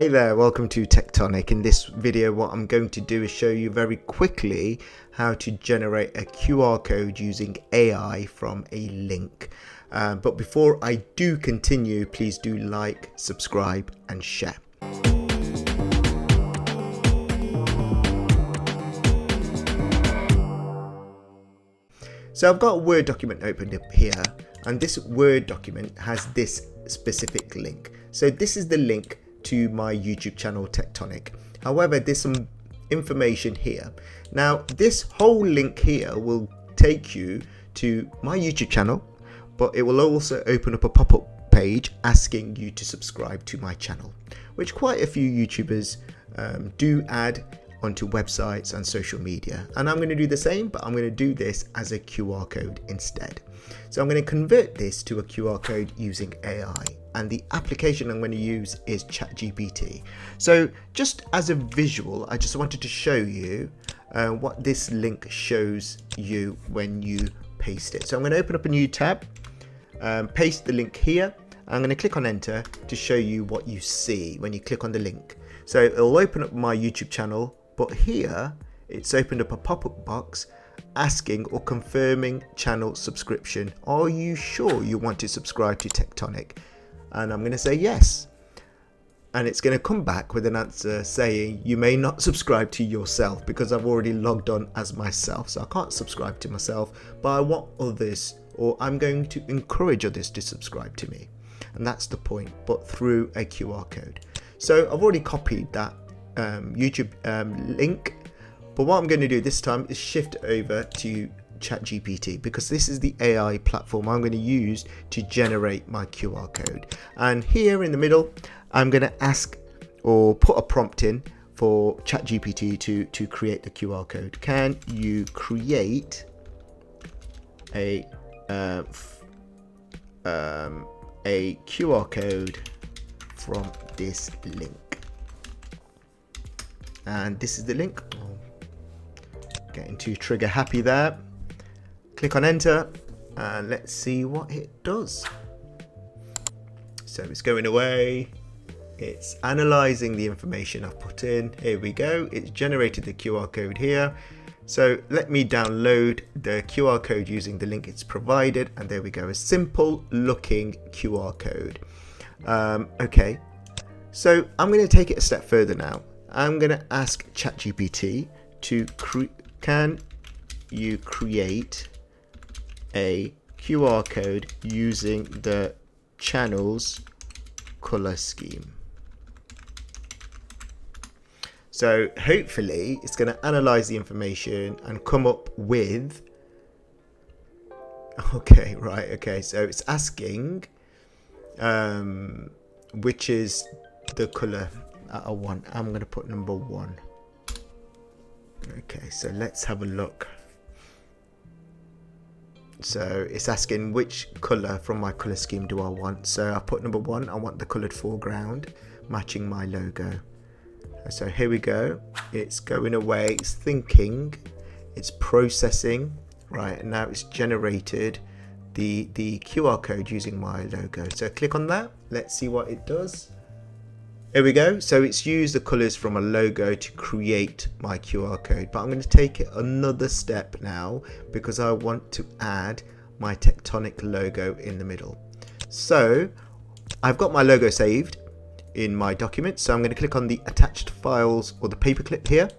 Hey there, welcome to TechTonic. In this video, what I'm going to do is show you very quickly how to generate a QR code using AI from a link. But before I do continue, please do like, subscribe and share. So I've got a Word document opened up here, and this Word document has this specific link. So this is the link to my YouTube channel TechTonic. However, there's some information here. Now this whole link here will take you to my YouTube channel, but it will also open up a pop-up page asking you to subscribe to my channel, which quite a few YouTubers do add onto websites and social media. And I'm going to do the same, but I'm going to do this as a QR code instead. So I'm going to convert this to a QR code using AI, and the application I'm going to use is ChatGPT. So just as a visual, I just wanted to show you what this link shows you when you paste it. So I'm going to open up a new tab, paste the link here. I'm going to click on enter to show you what you see when you click on the link. So it'll open up my YouTube channel, but here it's opened up a pop-up box asking or confirming channel subscription. Are you sure you want to subscribe to TechTonic? And I'm going to say yes. And it's going to come back with an answer saying you may not subscribe to yourself, because I've already logged on as myself. So I can't subscribe to myself, but I want others, or I'm going to encourage others to subscribe to me. And that's the point, but through a QR code. So I've already copied that YouTube link, but what I'm going to do this time is shift over to ChatGPT, because this is the AI platform I'm going to use to generate my QR code. And here in the middle, I'm going to ask or put a prompt in for ChatGPT to create the QR code. Can you create a QR code from this link? And this is the link. Getting too trigger happy there. Click on enter and let's see what it does. So it's going away. It's analyzing the information I've put in. Here we go. It's generated the QR code here. So let me download the QR code using the link it's provided. And there we go. A simple looking QR code. Okay. So I'm going to take it a step further now. I'm going to ask ChatGPT to can you create a QR code using the channel's color scheme. So hopefully it's going to analyze the information and come up with, okay, right, okay, so it's asking which is the color I want. I'm going to put number 1. Okay, so let's have a look. So it's asking which color from my color scheme do I want. So I put number 1. I want the colored foreground matching my logo. So here we go. It's going away. It's thinking. It's processing. Right, and now it's generated the QR code using my logo. So click on that. Let's see what it does. Here we go. So it's used the colors from a logo to create my QR code, but I'm going to take it another step now because I want to add my TechTonic logo in the middle. So I've got my logo saved in my document. So I'm going to click on the attached files or the paperclip here,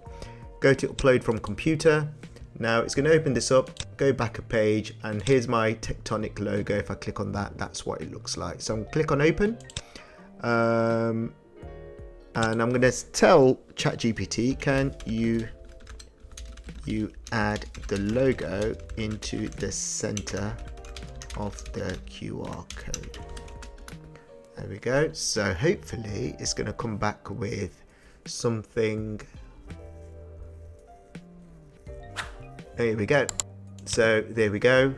go to upload from computer. Now it's going to open this up, go back a page, and here's my TechTonic logo. If I click on that, that's what it looks like. So I'm going to click on open. And I'm going to tell ChatGPT, can you add the logo into the center of the QR code? There we go. So hopefully it's going to come back with something. There we go. So there we go.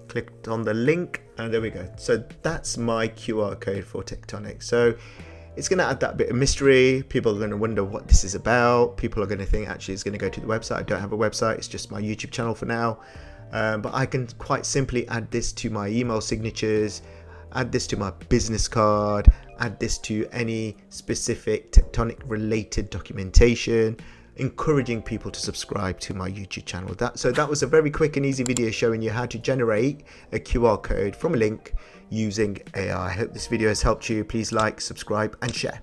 Clicked on the link and there we go. So that's my QR code for TechTonic. So it's going to add that bit of mystery. People are going to wonder what this is about. People are going to think actually it's going to go to the website. I don't have a website. It's just my YouTube channel for now. But I can quite simply add this to my email signatures, add this to my business card, add this to any specific Tectonic related documentation, encouraging people to subscribe to my YouTube channel. So that was a very quick and easy video showing you how to generate a QR code from a link using AI. I hope this video has helped you. Please like, subscribe and share.